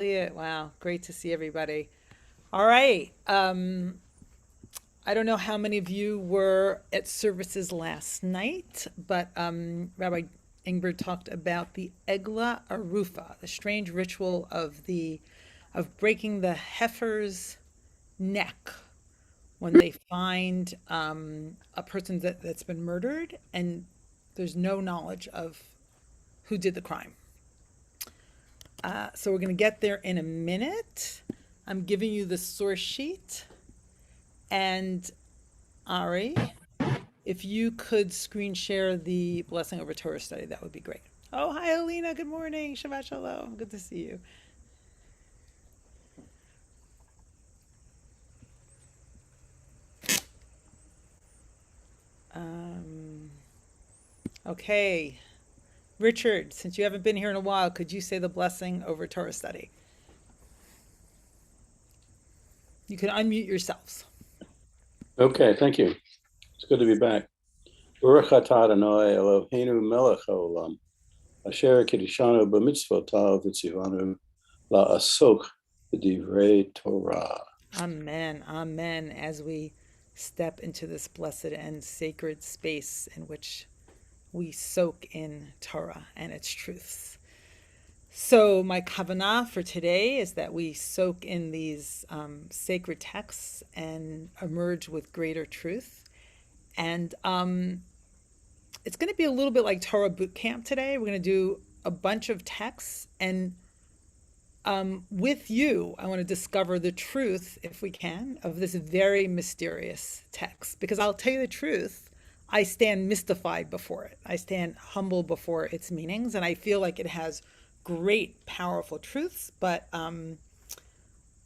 Elliot, wow, great to see everybody. All right. I don't know how many of you were at services last night, but Rabbi Ingber talked about the Egla Arufa, the strange ritual of breaking the heifer's neck when they find a person that's been murdered and there's no knowledge of who did the crime. So we're going to get there in a minute. I'm giving you the source sheet. And Ari, if you could screen share the Blessing Over Torah study, that would be great. Oh, hi, Alina. Good morning. Shabbat Shalom. Good to see you. Um, okay. Richard, since you haven't been here in a while, could you say the blessing over Torah study? You can unmute yourselves. Okay, thank you. It's good to be back. Baruch atah Adonai Eloheinu melech haolam, asher kiddushanu b'mitzvotav v'tzivanu la'asok b'divrei Torah. Amen. Amen. As we step into this blessed and sacred space in which we soak in Torah and its truths. So, my kavanah for today is that we soak in these sacred texts and emerge with greater truth. And it's going to be a little bit like Torah boot camp today. We're going to do a bunch of texts, and with you, I want to discover the truth, if we can, of this very mysterious text. Because I'll tell you the truth, I stand mystified before it. I stand humble before its meanings, and I feel like it has great, powerful truths. But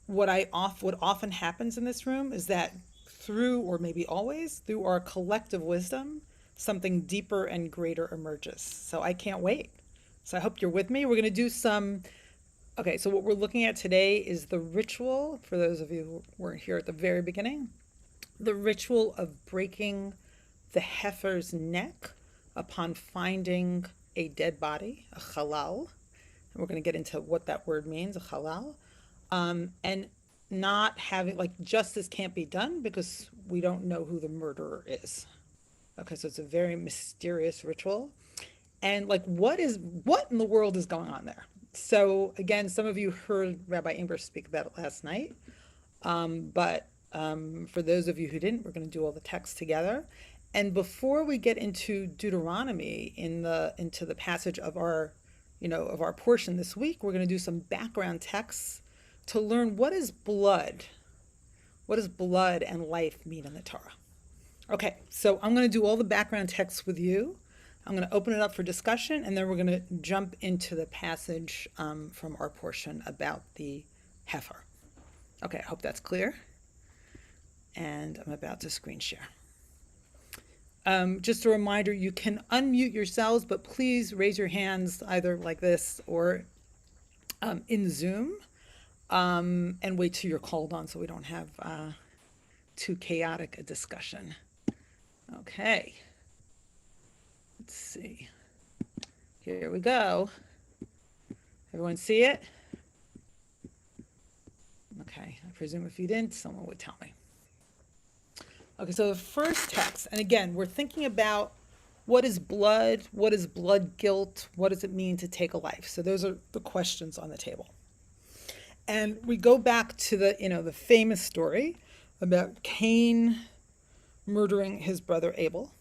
what often happens in this room is that through, or maybe always, through our collective wisdom, something deeper and greater emerges. So I can't wait. So I hope you're with me. We're going to do some. Okay, so what we're looking at today is the ritual, for those of you who weren't here at the very beginning, the ritual of breaking the heifer's neck upon finding a dead body, a halal. And we're going to get into what that word means, a halal. And not having, like, justice can't be done because we don't know who the murderer is. Okay, so it's a very mysterious ritual. And like, what in the world is going on there? So again, some of you heard Rabbi Ingber speak about it last night. But for those of you who didn't, we're going to do all the texts together. And before we get into Deuteronomy into the passage of our portion this week, we're going to do some background texts to learn what does blood and life mean in the Torah. Okay, so I'm going to do all the background texts with you. I'm going to open it up for discussion, and then we're going to jump into the passage from our portion about the heifer. Okay, I hope that's clear. And I'm about to screen share. Just a reminder, you can unmute yourselves, but please raise your hands either like this or in Zoom, and wait till you're called on so we don't have too chaotic a discussion. Okay. Let's see. Here we go. Everyone see it? Okay, I presume if you didn't, someone would tell me. Okay, so the first text, and again, we're thinking about what is blood guilt, what does it mean to take a life? So those are the questions on the table. And we go back to the famous story about Cain murdering his brother Abel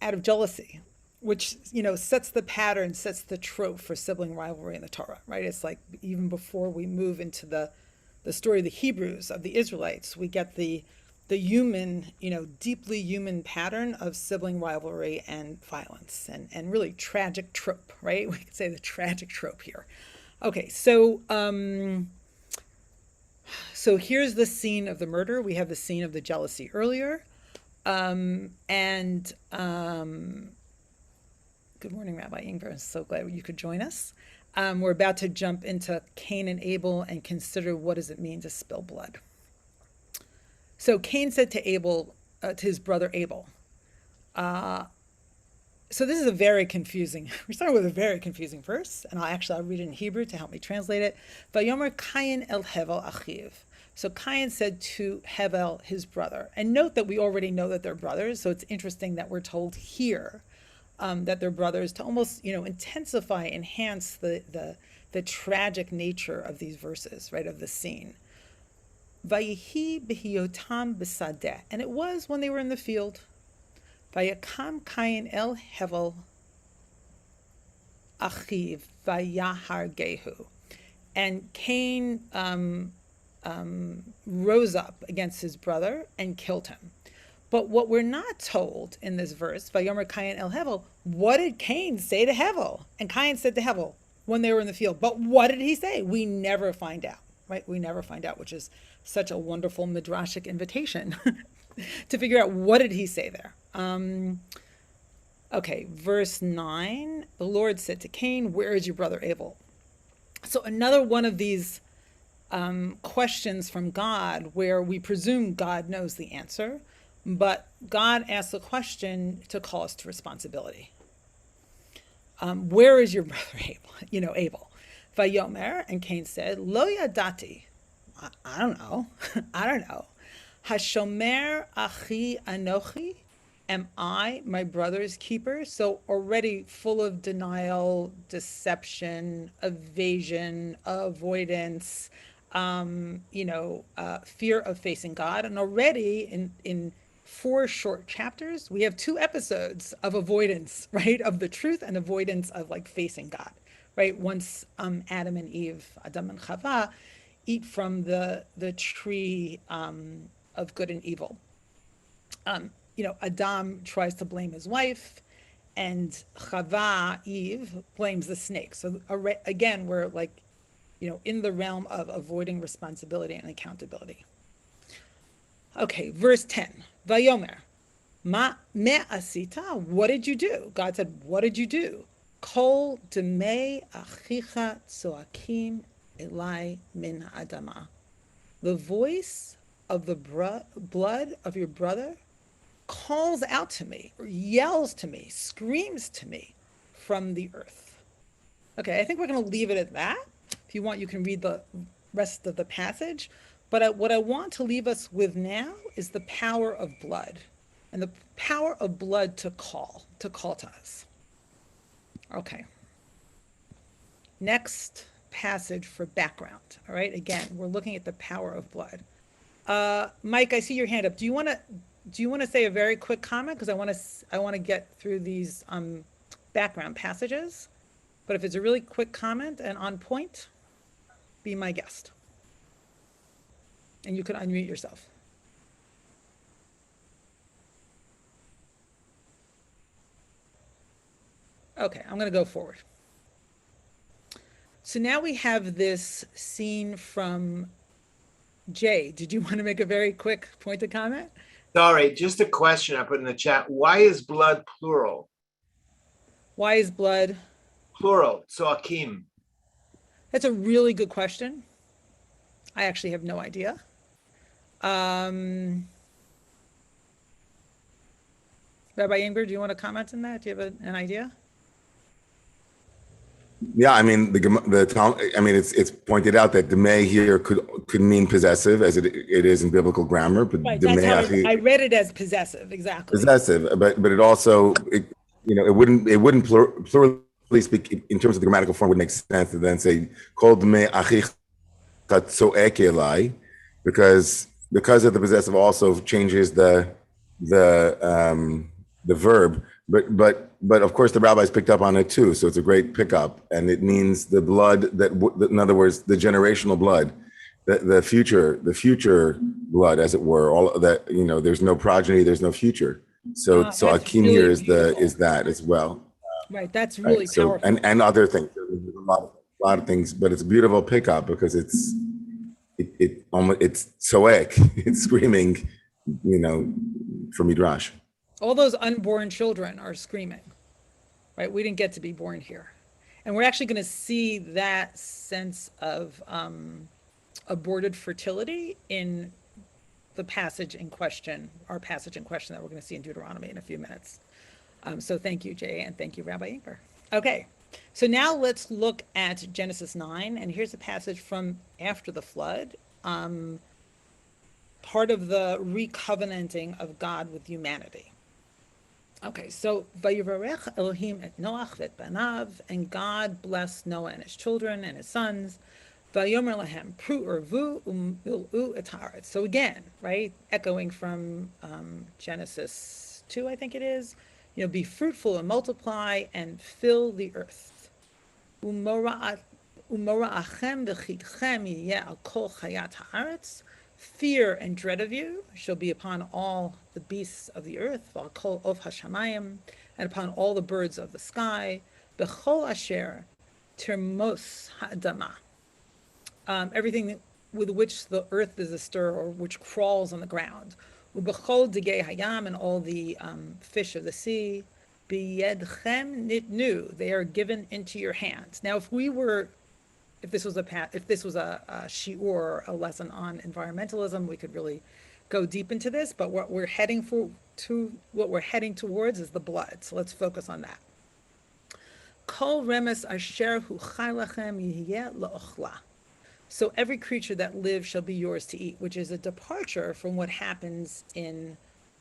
out of jealousy, which sets the pattern, sets the trope for sibling rivalry in the Torah, right? It's like even before we move into the story of the Hebrews, of the Israelites, we get the human, deeply human pattern of sibling rivalry and violence and really tragic trope, right? We could say the tragic trope here. Okay, so here's the scene of the murder. We have the scene of the jealousy earlier. And good morning, Rabbi Ingber. So glad you could join us. We're about to jump into Cain and Abel and consider what does it mean to spill blood. So Cain said to his brother Abel, So this is a very confusing, we're starting with a very confusing verse, and I'll read it in Hebrew to help me translate it. Vayomer Cain el Hevel achiv. So Cain said to Hevel, his brother. And note that we already know that they're brothers, so it's interesting that we're told here that they're brothers to almost, intensify, enhance the tragic nature of these verses, right, of the scene. Vayihi b'hiyotam b'sadeh. And it was when they were in the field. Vayakam Cain el Hevel achiv vayahar gehu. And Cain rose up against his brother and killed him. But what we're not told in this verse, Vayomer Cain el Hevel, what did Cain say to Hevel? And Cain said to Hevel when they were in the field. But what did he say? We never find out, right? We never find out, which is such a wonderful midrashic invitation to figure out what did he say there. Okay, verse 9, the Lord said to Cain, where is your brother Abel? So another one of these questions from God where we presume God knows the answer, but God asks a question to call us to responsibility. Where is your brother Abel? Abel. Vayomer, and Cain said, Lo yadati. I don't know. I don't know. Hashomer achi anochi. Am I my brother's keeper? So already full of denial, deception, evasion, avoidance, fear of facing God. And already in 4 short chapters, we have 2 episodes of avoidance, right? Of the truth and avoidance of like facing God, right? Once Adam and Eve, Adam and Chava, eat from the tree of good and evil. Adam tries to blame his wife, and Chava, Eve, blames the snake. So again, we're like, in the realm of avoiding responsibility and accountability. Okay, verse 10. Vayomer, ma me asita, what did you do? God said, what did you do? Kol demei achicha tzoakim elai min adama. The voice of the blood of your brother calls out to me, or yells to me, screams to me from the earth. Okay, I think we're going to leave it at that. If you want, you can read the rest of the passage. But what I want to leave us with now is the power of blood, and the power of blood to call to us. Okay. Next passage for background. All right. Again, we're looking at the power of blood. Mike, I see your hand up. Do you want to say a very quick comment? Because I want to get through these background passages. But if it's a really quick comment and on point, be my guest. And you can unmute yourself. Okay, I'm going to go forward. So now we have this scene from Jay. Did you want to make a very quick pointed comment? Sorry, just a question I put in the chat. Why is blood plural? Why is blood Plural, tzoakim. That's a really good question. I actually have no idea. Rabbi Ingber, do you want to comment on that? Do you have an idea? Yeah, I mean it's pointed out that demei here could mean possessive, as it is in biblical grammar, but right, that's how I read it as possessive, exactly. Possessive, but it also it wouldn't plurally speak in terms of the grammatical form would make sense to then say kol demei achicha tzoek elai, because of the possessive also changes the verb, but of course the rabbis picked up on it too, so it's a great pickup, and it means the blood that, in other words, the generational blood, the future blood, as it were, all that, there's no progeny, there's no future. So Akim really here is that as well. Right, that's really powerful. And other things, there's a lot of things, but it's a beautiful pickup because it's soek, it's screaming, for Midrash. All those unborn children are screaming, right? We didn't get to be born here. And we're actually going to see that sense of aborted fertility in the passage in question, our passage in question that we're going to see in Deuteronomy in a few minutes. So thank you, Jay, and thank you, Rabbi Ingber. Okay, so now let's look at Genesis 9, and here's a passage from after the flood, part of the recovenanting of God with humanity. Okay, so Vayivarech Elohim et Noach vet banav, and God blessed Noah and his children and his sons. Vayomer lahem pru urvu umil'u et haaretz. So again, right, echoing from Genesis 2, I think it is. Be fruitful and multiply and fill the earth. Umora'achem v'chidchem yeh al kol chayat haaretz. Fear and dread of you shall be upon all the beasts of the earth, v'al of hashamayim, and upon all the birds of the sky, b'chol asher termos ha'adama, everything with which the earth is astir or which crawls on the ground, u'b'chol digei hayam, and all the fish of the sea, b'yedchem nitnu, they are given into your hands. Now, if this was a shiur, a lesson on environmentalism, we could really go deep into this. But what we're heading towards is the blood. So let's focus on that. Kol remes asher hu chai lachem yihyeh la'ochla. So every creature that lives shall be yours to eat, which is a departure from what happens in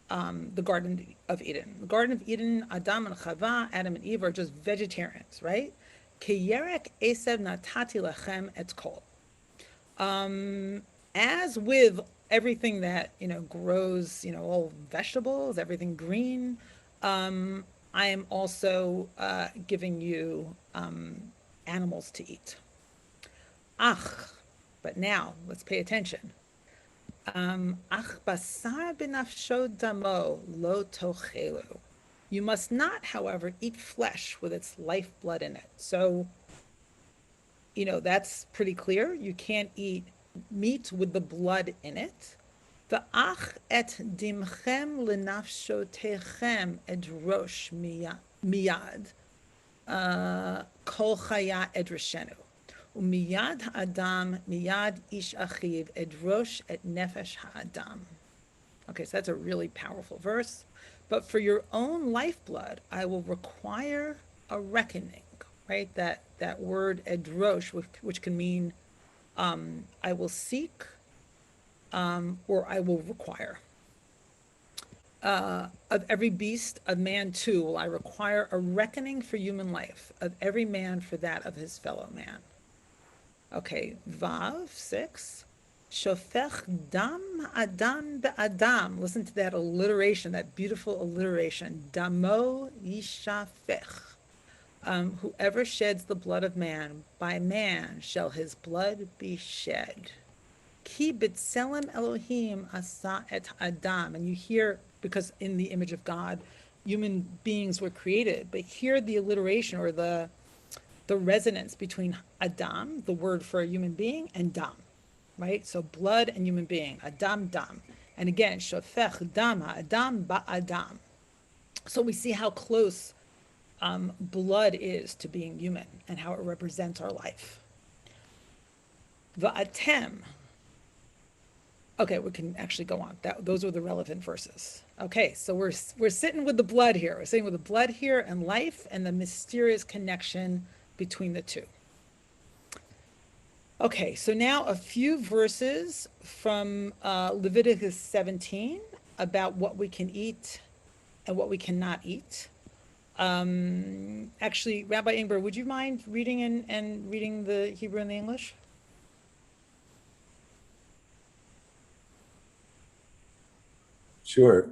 the Garden of Eden. The Garden of Eden, Adam and Chava, Adam and Eve are just vegetarians, right? Keyerek esev natati lachem et kol. As with everything that grows, all vegetables, everything green, I am also giving you animals to eat. Ach, but now let's pay attention. Ach basar b'nafsho damo lo tochelu. You must not, however, eat flesh with its lifeblood in it. So, that's pretty clear. You can't eat meat with the blood in it. V'ach et dimchem lenafshotechem edrosh miyad kol chaya edroshenu. Umiyad ha'adam miyad ish achiv edrosh et nefesh ha'adam. Okay, so that's a really powerful verse. But for your own lifeblood, I will require a reckoning, right? That word edrosh, which can mean I will seek or I will require. Of every beast, of man too, will I require a reckoning for human life, of every man for that of his fellow man. Okay, Vav 6. Shofech dam adam be'adam. Listen to that alliteration, that beautiful alliteration. Damo yishafech. Whoever sheds the blood of man, by man shall his blood be shed. Ki b'tselem Elohim asa et adam. And you hear, because in the image of God, human beings were created, but hear the alliteration or the resonance between adam, the word for a human being, and dam. Right? So blood and human being, Adam, dam. And again, shofech dam, Adam, ba'adam. So we see how close blood is to being human and how it represents our life. Va'atem. Okay, we can actually go on. Those are the relevant verses. Okay, so we're sitting with the blood here. We're sitting with the blood here and life and the mysterious connection between the two. Okay, so now a few verses from Leviticus 17 about what we can eat and what we cannot eat. Actually, Rabbi Ingber, would you mind reading and reading the Hebrew and the English? Sure.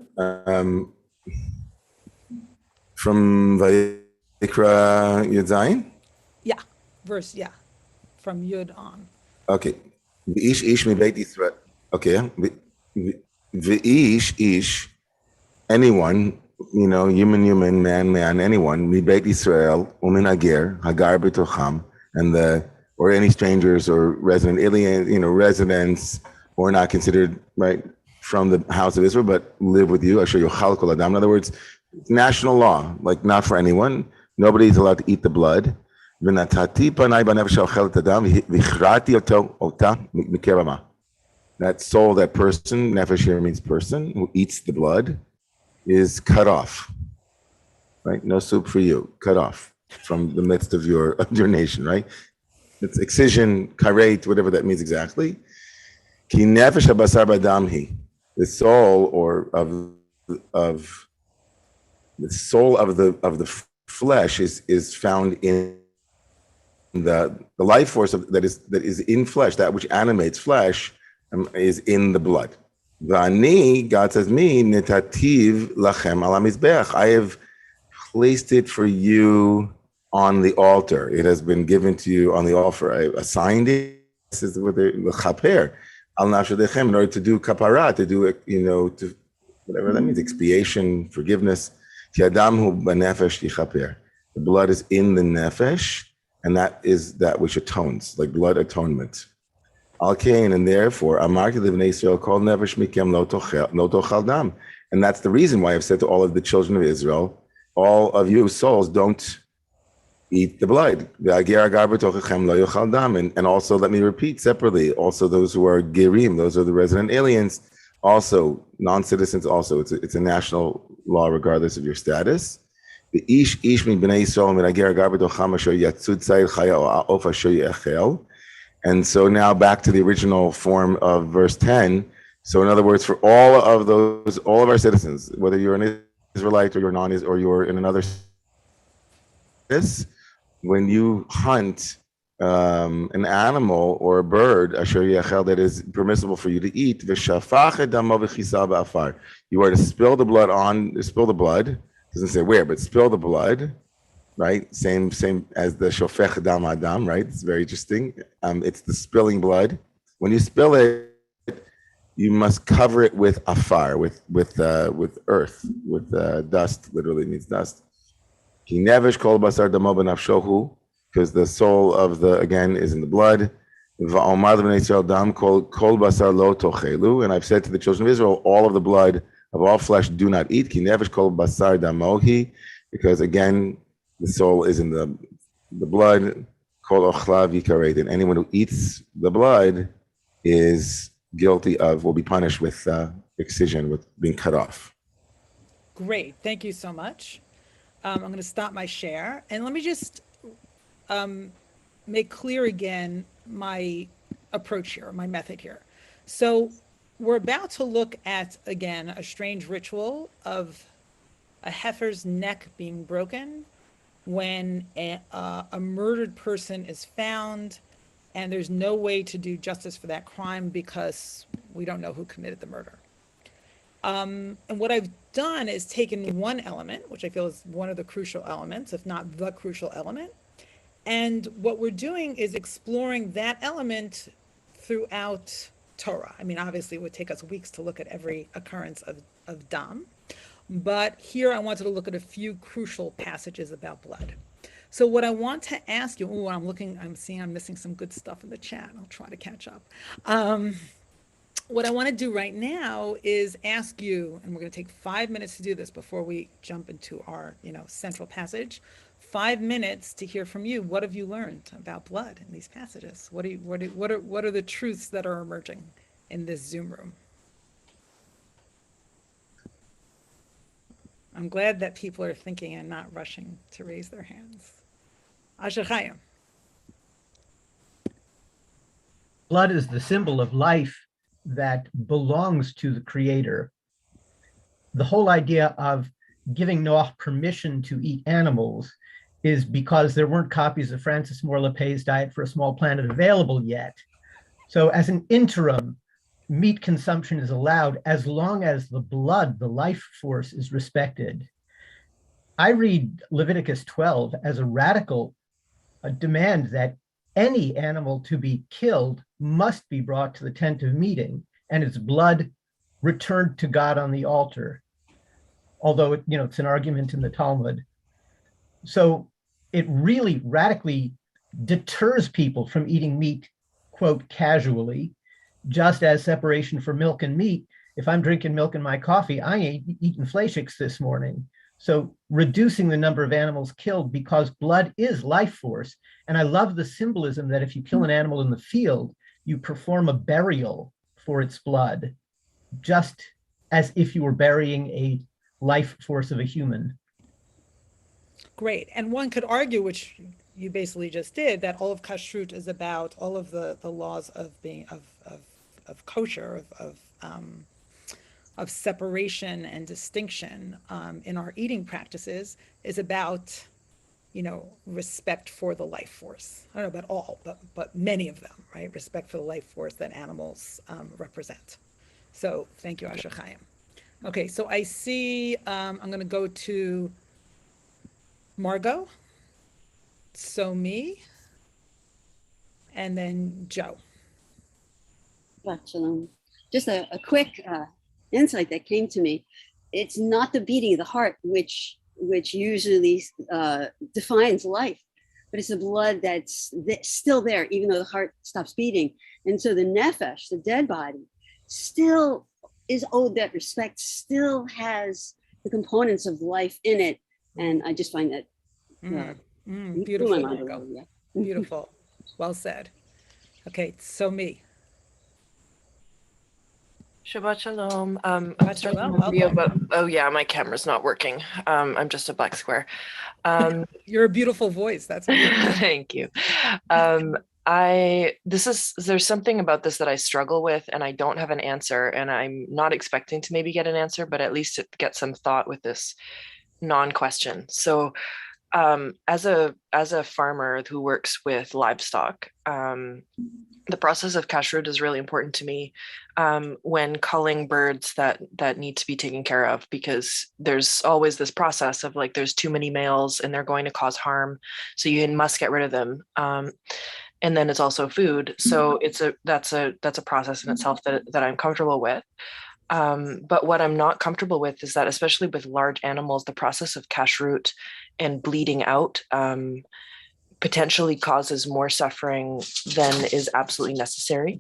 From Vayikra Yud Zayin? Yeah, from Yud on. Okay. V'ish ish mi beit Yisrael. Okay. V'ish ish, anyone, human, man, anyone, mi beit Yisrael, umin hagar b'tocham, or any strangers or resident alien, residents, or not considered, right, from the house of Israel, but live with you. I show you chalak kol adam. In other words, national law, like not for anyone. Nobody's allowed to eat the blood. That soul, that person, nefesh here means person, who eats the blood, is cut off. right? No soup for you, cut off from the midst of your nation, right? It's excision, karet, whatever that means exactly. Ki nefesh habasar badamhi, the soul or of the soul of the flesh is found in the life force that is in flesh, that which animates flesh, is in the blood. V'ani, God says, me nitativ lachem ala mizbeach. I have placed it for you on the altar. It has been given to you on the altar. I assigned it. This is what the chaper al nafshadechem, in order to do kapara, to do to whatever that means, expiation, forgiveness. Ki adam hu b'nefesh yichaper. The blood is in the nefesh, and that is that which atones, like blood atonement. Al Cain, and therefore, Amar ki livnei Israel kol nefesh mikem lo tochal dam. And that's the reason why I've said to all of the children of Israel, all of you souls, don't eat the blood. And also, let me repeat separately, also those who are gerim, those are the resident aliens, also non-citizens, also it's a national law regardless of your status. The ish min bnei Yisrael merager agar b'tocham asher yatzud tzayir chaya o ha'of asher ye'echel. And so now back to the original form of verse 10. So in other words, for all of our citizens, whether you're an Israelite or you're or you're in another status, when you hunt an animal or a bird, asher yechel, that is permissible for you to eat, you are to spill the blood. Doesn't say where, but spill the blood, right? Same as the shofech dam adam, right? It's very interesting. It's the spilling blood. When you spill it, you must cover it with afar, with earth, with dust. Literally means dust. Ki nevesh kol basar damo b'nafshohu, because the soul of again is in the blood. Va'omar b'nei Yisrael dam kol basar lo tochelu, and I've said to the children of Israel, all of the blood of all flesh do not eat. Ki nevesh kol basar damohi, because again the soul is in the blood. Kol ochlav yikaret, and anyone who eats the blood will be punished with excision, with being cut off. Great, thank you so much. I'm going to stop my share, and let me just make clear again my approach here, my method here. So we're about to look at, again, a strange ritual of a heifer's neck being broken when a murdered person is found, and there's no way to do justice for that crime because we don't know who committed the murder. And what I've done is taken one element, which I feel is one of the crucial elements, if not the crucial element. And what we're doing is exploring that element throughout Torah. I mean, obviously it would take us weeks to look at every occurrence of Dam, but here I wanted to look at a few crucial passages about blood. So what I want to ask you, I'm seeing I'm missing some good stuff in the chat. I'll try to catch up. What I want to do right now is ask you, and we're going to take 5 minutes to do this before we jump into our, central passage. 5 minutes to hear from you. What have you learned about blood in these passages? What are the truths that are emerging in this Zoom room? I'm glad that people are thinking and not rushing to raise their hands. Asher Chaim. Blood is the symbol of life that belongs to the Creator. The whole idea of giving Noah permission to eat animals is because there weren't copies of Francis Moore Lepay's Diet for a Small Planet available yet. So as an interim, meat consumption is allowed as long as the blood, the life force, is respected. I read Leviticus 12 as a radical demand that any animal to be killed must be brought to the tent of meeting and its blood returned to God on the altar. Although it's an argument in the Talmud. So it really radically deters people from eating meat, quote, casually, just as separation for milk and meat. If I'm drinking milk in my coffee, I ain't eating fleischiks this morning. So reducing the number of animals killed because blood is life force. And I love the symbolism that if you kill an animal in the field, you perform a burial for its blood, just as if you were burying a life force of a human. Great. And one could argue, which you basically just did, that all of kashrut is about all of the laws of being of kosher, of separation and distinction in our eating practices is about, respect for the life force. I don't know about all, but many of them, right? Respect for the life force that animals represent. So thank you, Asher Chaim. Okay, so I see, I'm going to go to Margot, so me, and then Joe. Shalom. Just a quick insight that came to me. It's not the beating of the heart which usually defines life, but it's the blood that's still there, even though the heart stops beating. And so the nefesh, the dead body, still is owed that respect, still has the components of life in it. And I just find that Beautiful, Margot. Yeah. Beautiful. Well said. Okay, so me. Shabbat shalom. Shabbat shalom, Video, but welcome. oh yeah, my camera's not working. I'm just a black square. You're a beautiful voice. That's amazing. Thank you. There's something about this that I struggle with, and I don't have an answer, and I'm not expecting to maybe get an answer, but at least to get some thought with this non-question. So as a farmer who works with livestock, the process of kashrut is really important to me when culling birds that need to be taken care of, because there's always this process of like there's too many males and they're going to cause harm, so you must get rid of them. And then it's also food, so that's a process in itself that I'm comfortable with. But what I'm not comfortable with is that, especially with large animals, the process of kashrut and bleeding out potentially causes more suffering than is absolutely necessary.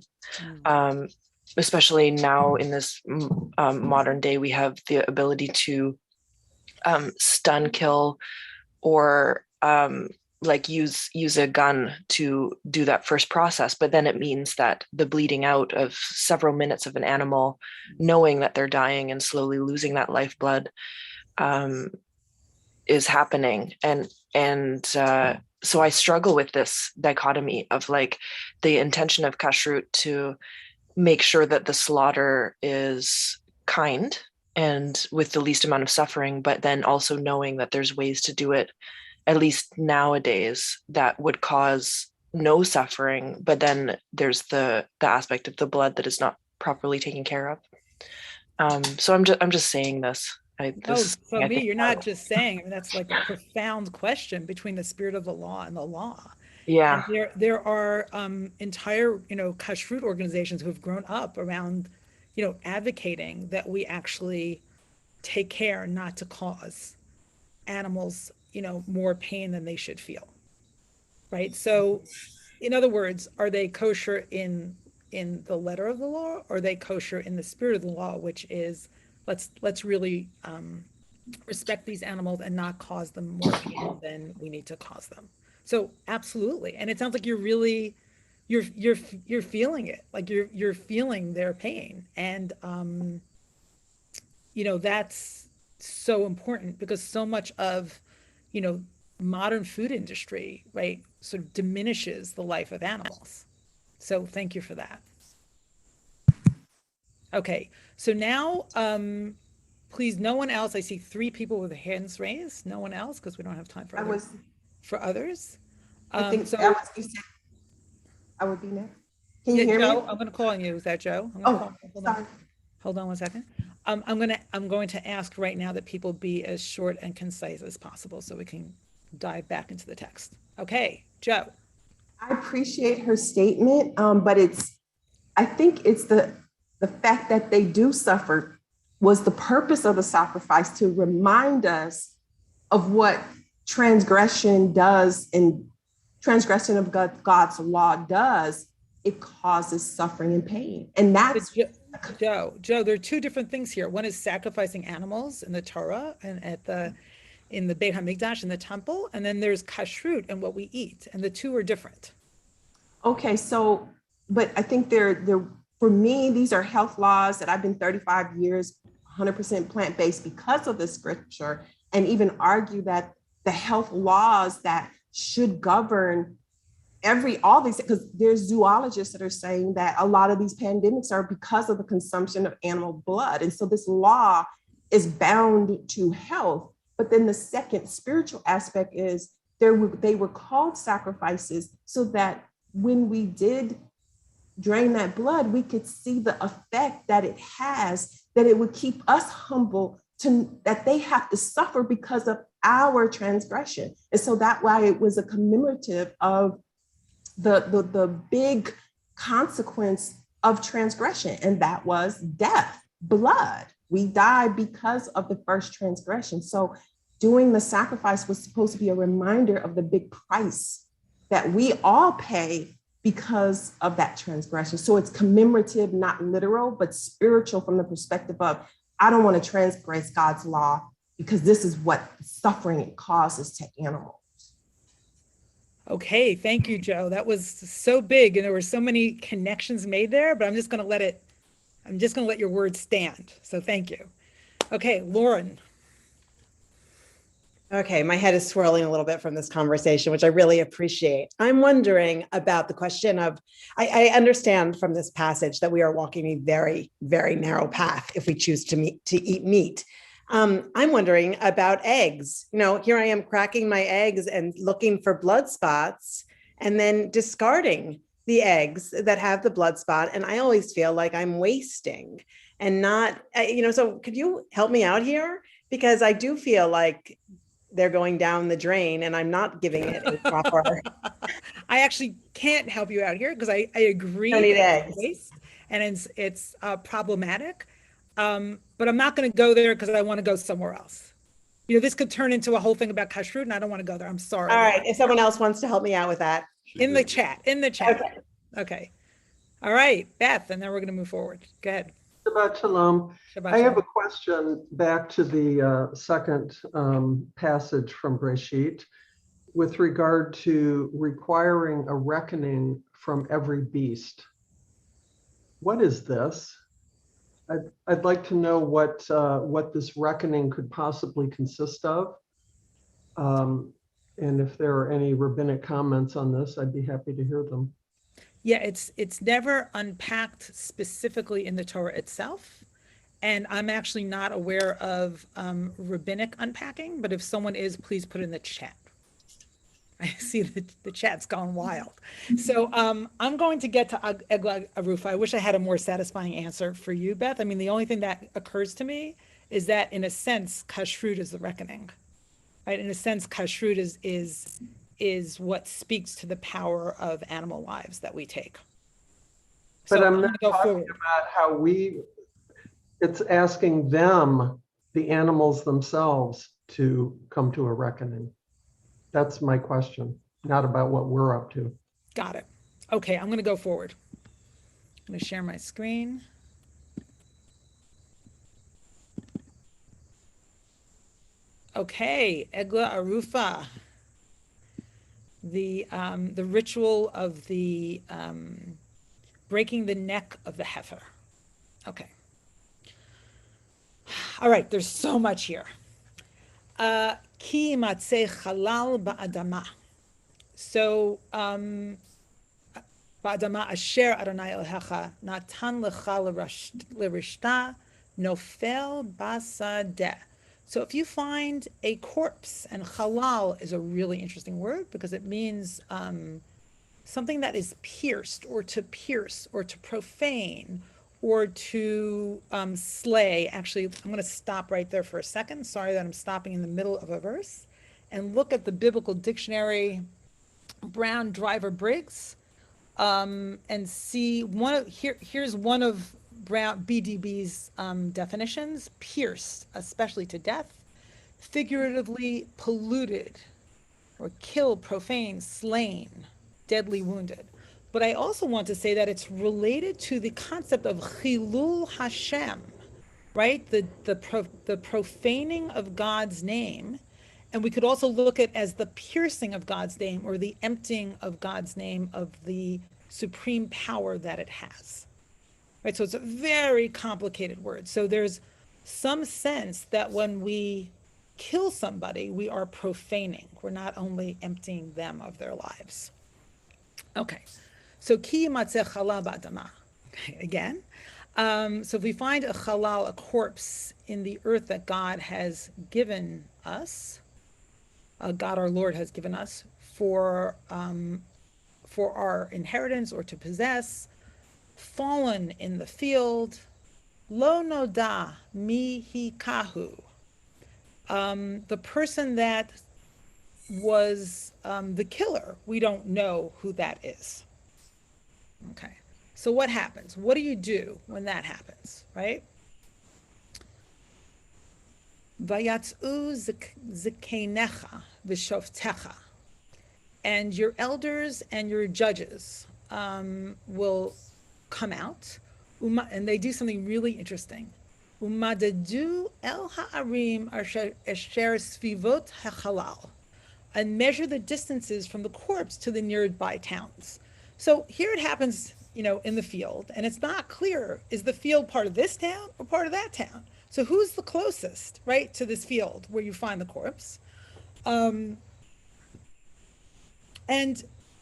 Especially now in this modern day, we have the ability to stun kill or like use a gun to do that first process, but then it means that the bleeding out of several minutes of an animal, knowing that they're dying and slowly losing that lifeblood, is happening. And so I struggle with this dichotomy of like the intention of kashrut to make sure that the slaughter is kind and with the least amount of suffering, but then also knowing that there's ways to do it, at least nowadays, that would cause no suffering, but then there's the aspect of the blood that is not properly taken care of. So I'm just saying this. You're not just saying. I mean, that's like a profound question between the spirit of the law and the law. Yeah. And there are entire kashrut organizations who have grown up around advocating that we actually take care not to cause animals more pain than they should feel, right? So in other words, are they kosher in the letter of the law, or are they kosher in the spirit of the law, which is let's really respect these animals and not cause them more pain than we need to cause them? So absolutely. And it sounds like you're really you're feeling it, like you're feeling their pain. And that's so important, because so much of modern food industry, right, sort of diminishes the life of animals. So thank you for that. Okay, so now please, no one else. I see 3 people with hands raised. No one else, because we don't have time for others. I think so I would be next. Can you hear Joe, me? I'm going to call on you. Is that Joe? Sorry. Hold on 1 second. I'm going to ask right now that people be as short and concise as possible so we can dive back into the text. Okay, Joe. I appreciate her statement, but I think it's the fact that they do suffer was the purpose of the sacrifice, to remind us of what transgression does, and transgression of God's law does. It causes suffering and pain. And that's Joe, there are 2 different things here. One is sacrificing animals in the Torah and in the Beit HaMikdash, in the temple, and then there's kashrut and what we eat, and the 2 are different. Okay, so, but I think they're for me, these are health laws that I've been 35 years, 100% plant-based because of the scripture, and even argue that the health laws that should govern all these, because there's zoologists that are saying that a lot of these pandemics are because of the consumption of animal blood. And so this law is bound to health. But then the second spiritual aspect is they were called sacrifices so that when we did drain that blood, we could see the effect that it has, that it would keep us humble, that they have to suffer because of our transgression. And so that's why it was a commemorative of the big consequence of transgression, and that was death, blood. We die because of the first transgression. So doing the sacrifice was supposed to be a reminder of the big price that we all pay because of that transgression. So it's commemorative, not literal, but spiritual from the perspective of, I don't want to transgress God's law because this is what suffering it causes to animals. Okay, thank you, Joe. That was so big and there were so many connections made there, but I'm just going to let your words stand. So thank you. Okay, Lauren. Okay, my head is swirling a little bit from this conversation, which I really appreciate. I'm wondering about the question of, I understand from this passage that we are walking a very, very narrow path if we choose to eat meat. I'm wondering about eggs. You know, here I am cracking my eggs and looking for blood spots and then discarding the eggs that have the blood spot. And I always feel like I'm wasting and not, so could you help me out here? Because I do feel like they're going down the drain and I'm not giving it a proper. I actually can't help you out here because I agree. Don't eat eggs. Waste, and it's problematic. But I'm not going to go there because I want to go somewhere else. This could turn into a whole thing about kashrut and I don't want to go there. I'm sorry. All right. If someone else wants to help me out with that. In the chat. Okay. All right, Beth, and then we're going to move forward. Go ahead. Shabbat Shalom. I have a question back to the second passage from Breshit with regard to requiring a reckoning from every beast. What is this? I'd like to know what this reckoning could possibly consist of. And if there are any rabbinic comments on this, I'd be happy to hear them. Yeah, it's never unpacked specifically in the Torah itself. And I'm actually not aware of rabbinic unpacking, but if someone is, please put it in the chat. I see the chat's gone wild. So I'm going to get to Egla Arufa. I wish I had a more satisfying answer for you, Beth. I mean, the only thing that occurs to me is that in a sense, kashrut is the reckoning, right? In a sense, kashrut is what speaks to the power of animal lives that we take. But So I'm not talking about how it's asking them, the animals themselves, to come to a reckoning. That's my question, not about what we're up to. Got it. Okay, I'm going to go forward. I'm going to share my screen. Okay, Egla Arufa. The ritual of the breaking the neck of the heifer. Okay. All right, there's so much here. Ki matzeh halal ba'adama. So, ba'adama asher Adonai Elohecha natan lecha l'rishta nofel basadeh. So if you find a corpse, and halal is a really interesting word because it means something that is pierced or to profane or to slay. Actually, I'm going to stop right there for a second. Sorry that I'm stopping in the middle of a verse. And look at the biblical dictionary, Brown Driver Briggs, and see here's one of Brown BDB's definitions: pierced, especially to death, figuratively polluted, or killed, profane, slain, deadly wounded. But I also want to say that it's related to the concept of chilul Hashem, right? The profaning of God's name. And we could also look at as the piercing of God's name or the emptying of God's name of the supreme power that it has. Right? So it's a very complicated word. So there's some sense that when we kill somebody, we are profaning. We're not only emptying them of their lives. Okay, so ki matzeh chalal ba'adama. Okay, again. So if we find a halal, a corpse in the earth that God has given us, God our Lord has given us for our inheritance or to possess, fallen in the field, lo noda mi hikahu. The person that was the killer, we don't know who that is. Okay, so what happens? What do you do when that happens, right? Vayatzu zikenecha v'shoftecha, and your elders and your judges will come out, and they do something really interesting. Umadadu el ha'arim asher svivot hachalal, and measure the distances from the corpse to the nearby towns. So here it happens, in the field, and it's not clear, is the field part of this town or part of that town? So who's the closest, right, to this field where you find the corpse? And,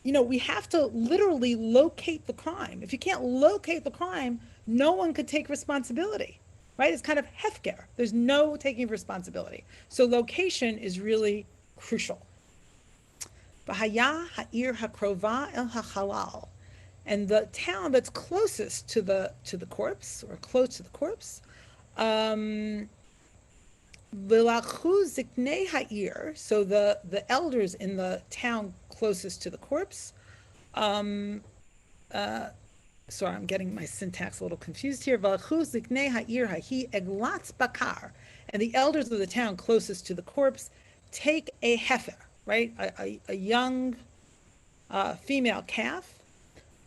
we have to literally locate the crime. If you can't locate the crime, no one could take responsibility, right? It's kind of hefker. There's no taking responsibility. So location is really crucial. V'haya ha'ir hakrova el hachalal, and the town that's closest to the corpse, or close to the corpse, v'lachu ziknei ha'ir, so the elders in the town closest to the corpse, sorry, I'm getting my syntax a little confused here. V'lachu ziknei ha'ir hahi eglatz bakar, and the elders of the town closest to the corpse take a heifer, right, a young female calf,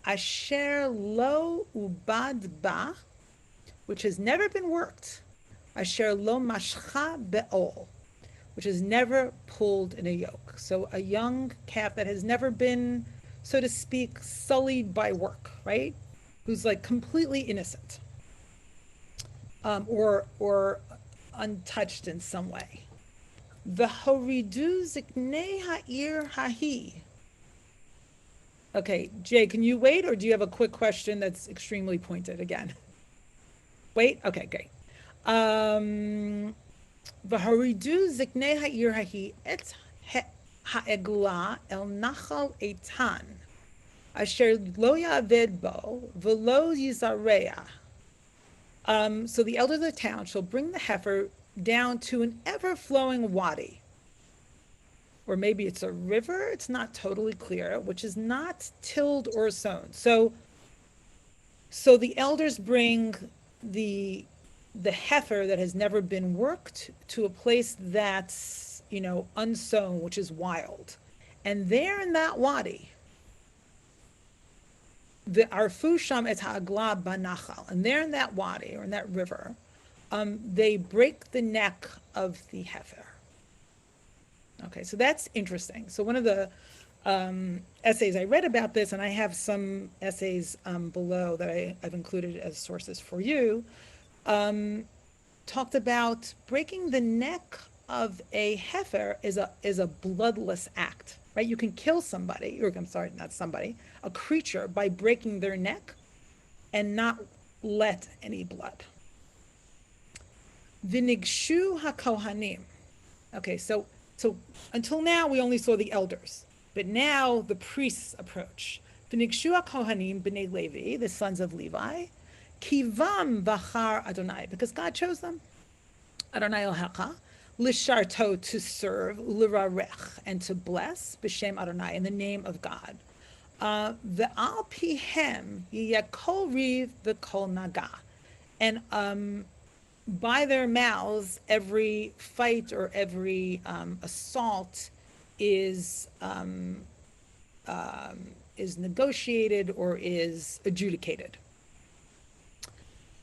asher lo ubad ba, which has never been worked, asher lo mashcha be'ol, which is never pulled in a yoke. So a young calf that has never been, so to speak, sullied by work, right? Who's like completely innocent, or untouched in some way. V'horidu ziknei ha'ir hahi. Okay, Jay, can you wait, or do you have a quick question that's extremely pointed again? Wait? Okay, great. V'horidu ziknei ha'ir hahi et ha'egla el nachal eitan, asher lo ya'aved bo v'lo yizareah. So the elders of the town shall bring the heifer down to an ever-flowing wadi, or maybe it's a river, it's not totally clear, which is not tilled or sown. So the elders bring the heifer that has never been worked to a place that's, unsown, which is wild. And there in that wadi, the arfu sham et ha'agla banachal, and there in that wadi, or in that river, they break the neck of the heifer. Okay, so that's interesting. So one of the essays I read about this, and I have some essays below that I've included as sources for you, talked about breaking the neck of a heifer is a bloodless act, right? You can kill somebody, or I'm sorry, not somebody, a creature, by breaking their neck and not let any blood. V'nigshu hakohanim. Okay, so until now we only saw the elders, but now the priests approach. V'nigshu hakohanim b'nei Levi, the sons of Levi, kivam v'char Adonai, because God chose them. Adonai Elohecha, lisharto, to serve, u'lirarech, and to bless, b'shem Adonai, in the name of God. Ve'al pihem yiyeh kol riv v'kol naga, and by their mouths, every fight or every assault is negotiated or is adjudicated.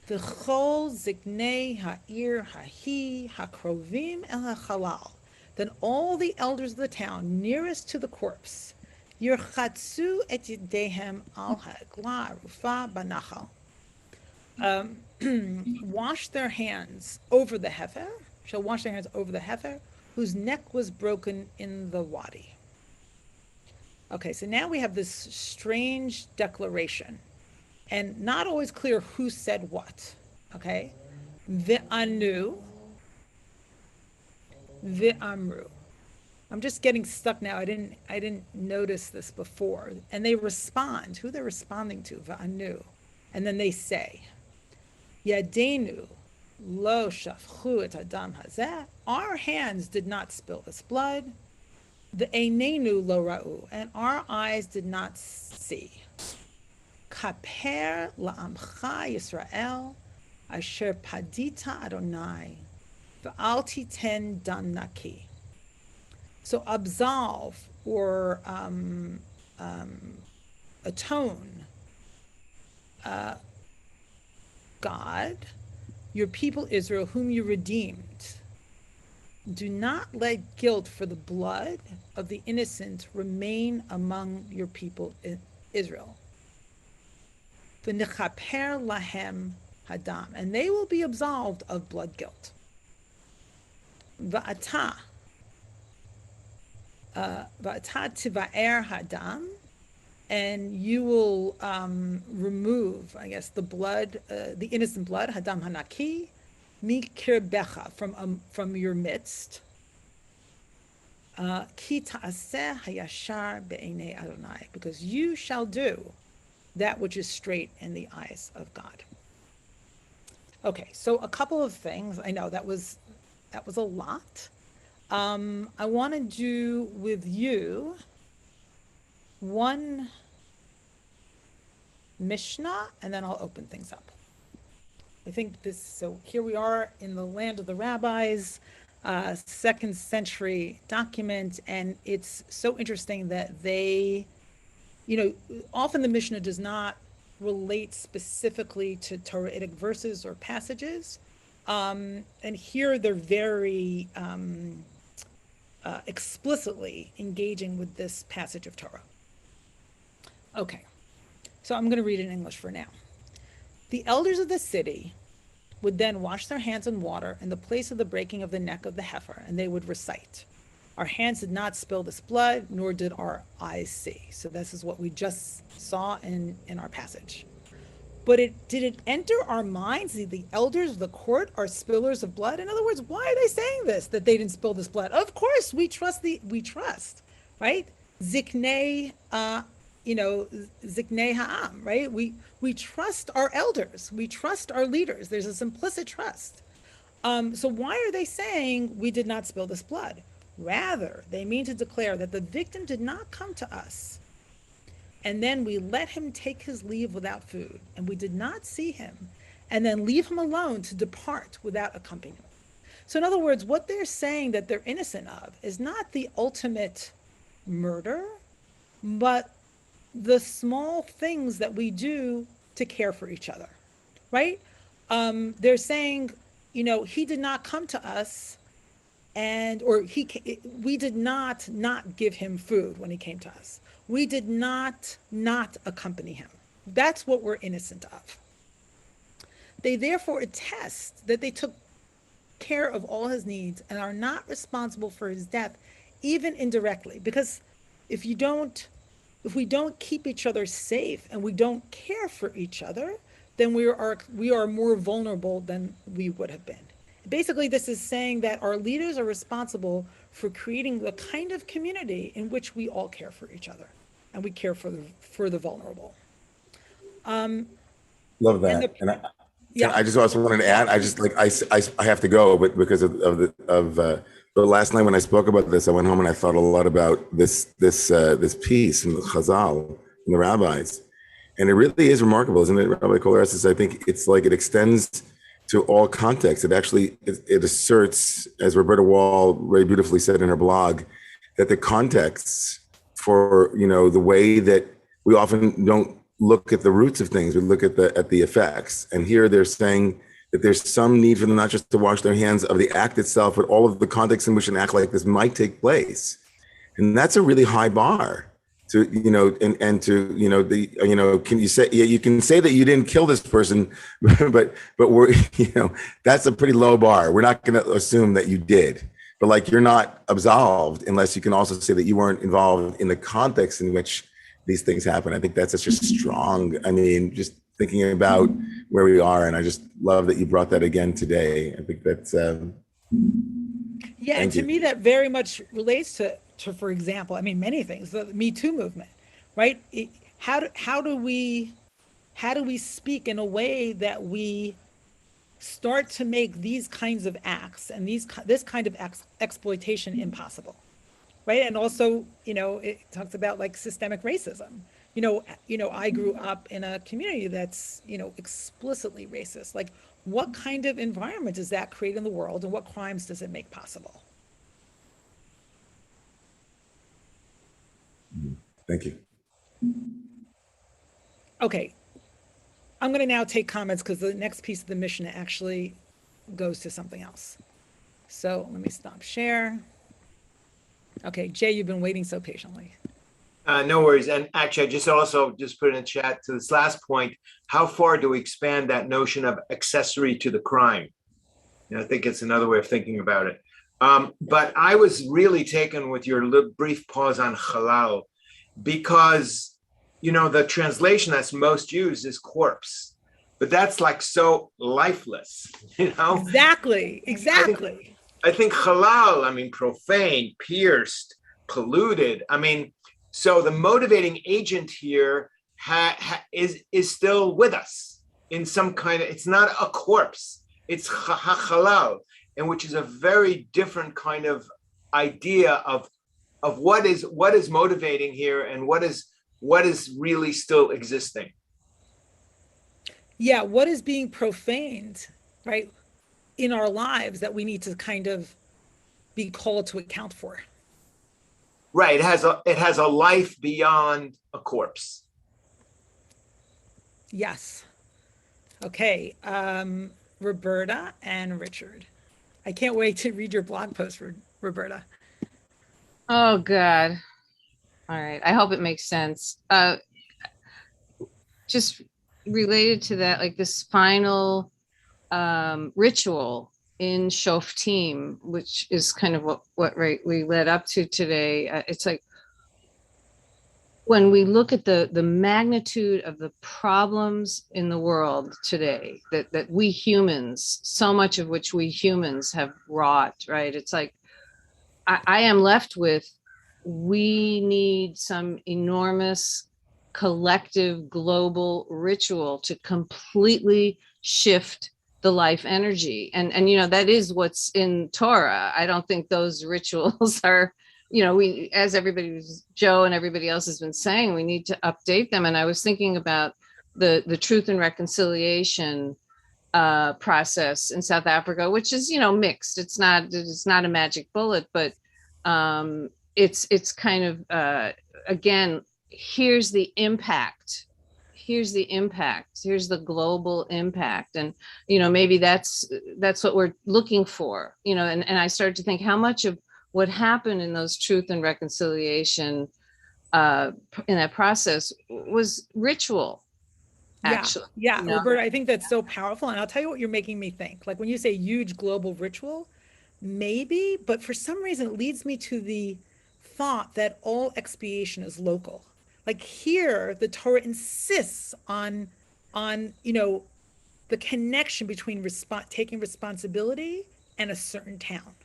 V'chol ziknei ha'ir hahi hakrovim el hachalal. Then all the elders of the town nearest to the corpse, yirchatzu et yedehem al ha'egla rufa banachal. Wash their hands over the heifer, shall wash their hands over the heifer, whose neck was broken in the wadi. Okay, so now we have this strange declaration, and not always clear who said what. Okay, Ve'anu, Ve'amru. I'm just getting stuck now. I didn't notice this before. And they respond, who they're responding to, Ve'anu. And then they say, Yadenu lo shafchu et adam hazeh. Our hands did not spill this blood. The einenu lo ra'u, and our eyes did not see. Kaper la'amcha Yisrael, asher padita Adonai, v'al titen dam naki. So absolve or atone, God, your people Israel, whom you redeemed. Do not let guilt for the blood of the innocent remain among your people Israel. V'nechaper lahem hadam, and they will be absolved of blood guilt. Va'ata tiva'er hadam, and you will remove, I guess, the blood, the innocent blood, hadam hanaki, mikirbecha, from your midst. Ki ta'aseh hayashar be'enei Adonai, because you shall do that which is straight in the eyes of God. Okay, so a couple of things. I know that was a lot. I want to do with you one Mishnah, and then I'll open things up. I think this, so here we are in the land of the rabbis, 2nd century document, and it's so interesting that they, often the Mishnah does not relate specifically to Torahitic verses or passages, and here they're very explicitly engaging with this passage of Torah. Okay, so I'm going to read in English for now. The elders of the city would then wash their hands in water in the place of the breaking of the neck of the heifer, and they would recite, our hands did not spill this blood, nor did our eyes see. So this is what we just saw in our passage. But did it enter our minds that the elders of the court are spillers of blood? In other words, why are they saying this, that they didn't spill this blood? Of course, we trust, right? Ziknei, Ziknei Ha'am, right? We trust our elders. We trust our leaders. There's this implicit trust. So why are they saying we did not spill this blood? Rather, they mean to declare that the victim did not come to us, and then we let him take his leave without food, and we did not see him, and then leave him alone to depart without accompaniment. So in other words, what they're saying that they're innocent of is not the ultimate murder, but the small things that we do to care for each other, right? They're saying, he did not come to us, we did not give him food when he came to us. We did not accompany him. That's what we're innocent of. They therefore attest that they took care of all his needs and are not responsible for his death, even indirectly. Because if we don't keep each other safe and we don't care for each other, then we are more vulnerable than we would have been. Basically, this is saying that our leaders are responsible for creating the kind of community in which we all care for each other and we care for the vulnerable. Love that. I just also wanted to add. I have to go, but because but last night when I spoke about this, I went home and I thought a lot about this piece in the Chazal, in the rabbis, and it really is remarkable, isn't it, Rabbi Kolaris? I think it's like it extends to all contexts. It actually it asserts, as Roberta Wall very beautifully said in her blog, that the contexts for the way that we often don't look at the roots of things, we look at the effects. And here they're saying that there's some need for them not just to wash their hands of the act itself, but all of the context in which an act like this might take place. And that's a really high bar to, can you say, you can say that you didn't kill this person, but we're, that's a pretty low bar. We're not going to assume that you did. but like you're not absolved unless you can also say that you weren't involved in the context in which these things happen. I think that's such a strong, I mean, just thinking about where we are, and I just love that you brought that again today. I think that's Yeah, and to me that very much relates to for example, I mean many things, the Me Too movement, right? How do we speak in a way that we start to make these kinds of acts and this kind of exploitation impossible, right? And also, it talks about like systemic racism. I grew up in a community that's, explicitly racist. Like, what kind of environment does that create in the world, and what crimes does it make possible? Thank you. Okay, I'm going to now take comments because the next piece of the mission actually goes to something else. So let me stop share. Okay, Jay, you've been waiting so patiently. No worries. And actually, I just put in the chat to this last point, how far do we expand that notion of accessory to the crime? I think it's another way of thinking about it. But I was really taken with your brief pause on halal, because, the translation that's most used is corpse, but that's like so lifeless, Exactly. I think halal, profane, pierced, polluted. So the motivating agent here is still with us in some kind of, it's not a corpse, it's halal, and which is a very different kind of idea of what is motivating here and what is really still existing. Yeah, what is being profaned, right, in our lives that we need to kind of be called to account for. Right. It has a life beyond a corpse. Yes. Okay. Roberta and Richard. I can't wait to read your blog post, Roberta. Oh, God. All right. I hope it makes sense. Just related to that, like this final ritual in Shoftim, which is kind of what we led up to today. It's like when we look at the magnitude of the problems in the world today, that we humans, so much of which we humans have wrought, right? It's like I am left with, we need some enormous collective global ritual to completely shift the life energy. And that is what's in Torah. I don't think those rituals are, we, as Joe and everybody else has been saying, we need to update them. And I was thinking about the Truth and Reconciliation process in South Africa, which is, mixed. It's not a magic bullet, but it's kind of, again, here's the impact. Here's the global impact. And, maybe that's what we're looking for, and I started to think how much of what happened in those Truth and Reconciliation in that process was ritual. Actually. Yeah. Roberta, I think that's so powerful. And I'll tell you what you're making me think. Like when you say huge global ritual, maybe, but for some reason it leads me to the thought that all expiation is local. Like here, the Torah insists on the connection between taking responsibility and a certain town,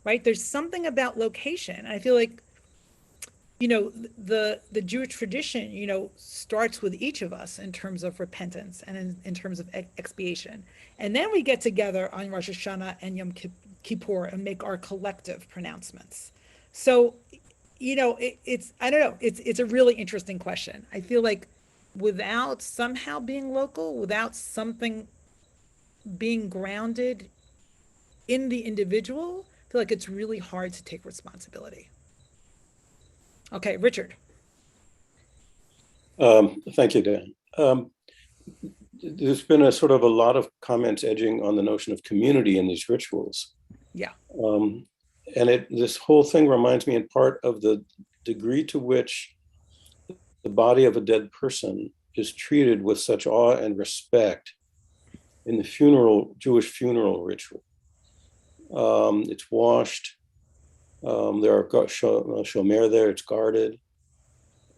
right? There's something about location. I feel like, the Jewish tradition, starts with each of us in terms of repentance and in terms of expiation. And then we get together on Rosh Hashanah and Yom Kippur and make our collective pronouncements. So, I don't know, it's a really interesting question. I feel like without somehow being local, without something being grounded in the individual, I feel like it's really hard to take responsibility. Okay, Richard. Thank you, Dan. There's been a lot of comments edging on the notion of community in these rituals. Yeah. And this whole thing reminds me in part of the degree to which the body of a dead person is treated with such awe and respect in the Jewish funeral ritual. It's washed. There are shomer there. It's guarded.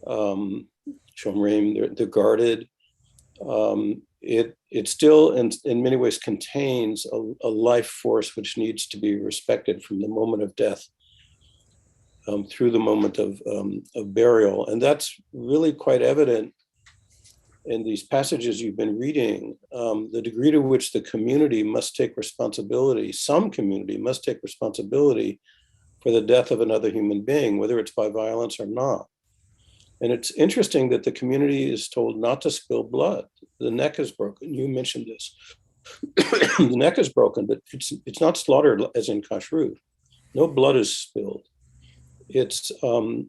Shomrim, they're guarded. It still, in many ways, contains a life force which needs to be respected from the moment of death through the moment of burial, and that's really quite evident in these passages you've been reading. The degree to which the community must take responsibility, some community must take responsibility for the death of another human being, whether it's by violence or not. And it's interesting that the community is told not to spill blood. The neck is broken. You mentioned this. The neck is broken, but it's not slaughtered as in kashrut. No blood is spilled. It's in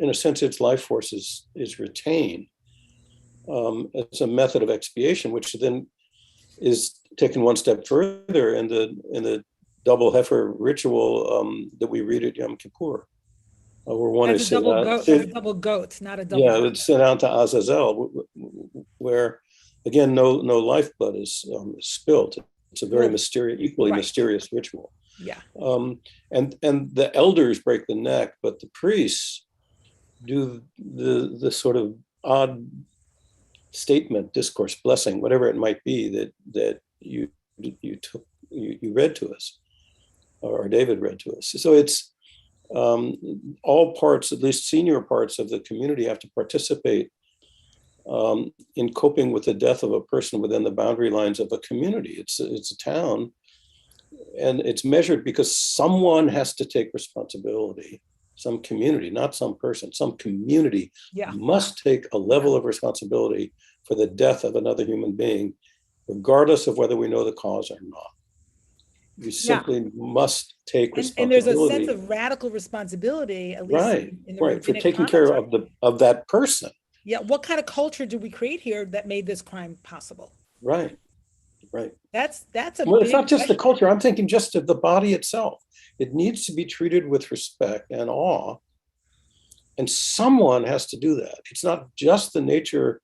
a sense, its life force is retained as a method of expiation, which then is taken one step further in the double heifer ritual that we read at Yom Kippur. Where one That's is a double sent goat. out, That's a double goat, not a double. yeah, it's sent out to Azazel, where again no lifeblood is spilled. It's a very mysterious, equally mysterious ritual. Yeah. And the elders break the neck, but the priests do the sort of odd statement, discourse, blessing, whatever it might be that you read to us, or David read to us. So it's all parts, at least senior parts of the community, have to participate in coping with the death of a person within the boundary lines of a community. It's a town, and it's measured because someone has to take responsibility. Some community, not some person, some community must take a level of responsibility for the death of another human being, regardless of whether we know the cause or not. You simply must take responsibility. And there's a sense of radical responsibility, at least in the for taking care of that person. Yeah. What kind of culture did we create here that made this crime possible? Right. That's a well, big it's not just question. the culture. I'm thinking just of the body itself. It needs to be treated with respect and awe, and someone has to do that. It's not just the nature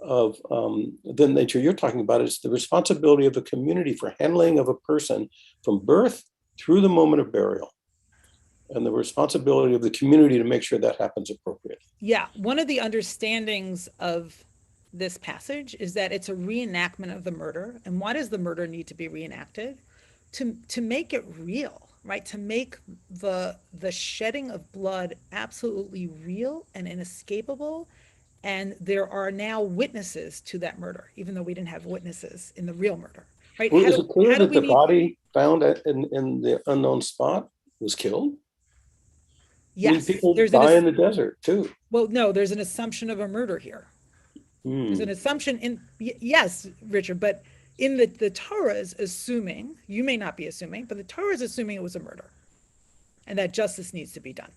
of the nature you're talking about. It's the responsibility of a community for handling of a person from birth through the moment of burial, and the responsibility of the community to make sure that happens appropriately. Yeah, one of the understandings of this passage is that it's a reenactment of the murder. And why does the murder need to be reenacted? To make it real, right? To make the shedding of blood absolutely real and inescapable. And there are now witnesses to that murder, even though we didn't have witnesses in the real murder, right? Well, is it clear that the body found in the unknown spot was killed? Yes. I mean, people die in the desert too. Well, no, there's an assumption of a murder here. There's an assumption yes, Richard, but in the Torah is assuming, you may not be assuming, but the Torah is assuming it was a murder and that justice needs to be done.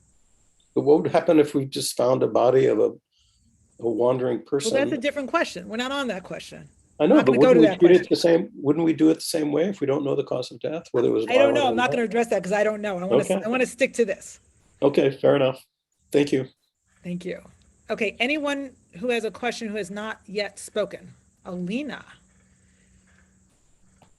But what would happen if we just found a body of a wandering person? Well, that's a different question. We're not on that question. I know, but wouldn't we treat it the same? Wouldn't we do it the same way if we don't know the cause of death, whether it was violent? I don't know. I'm not going to address that because I don't know. I want to stick to this. Okay, fair enough. Thank you. Thank you. Okay, anyone who has a question who has not yet spoken? Alina.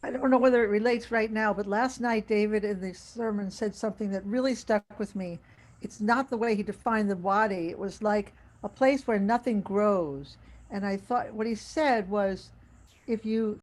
I don't know whether it relates right now, but last night David in the sermon said something that really stuck with me. It's not the way he defined the body. It was like a place where nothing grows. And I thought what he said was, if you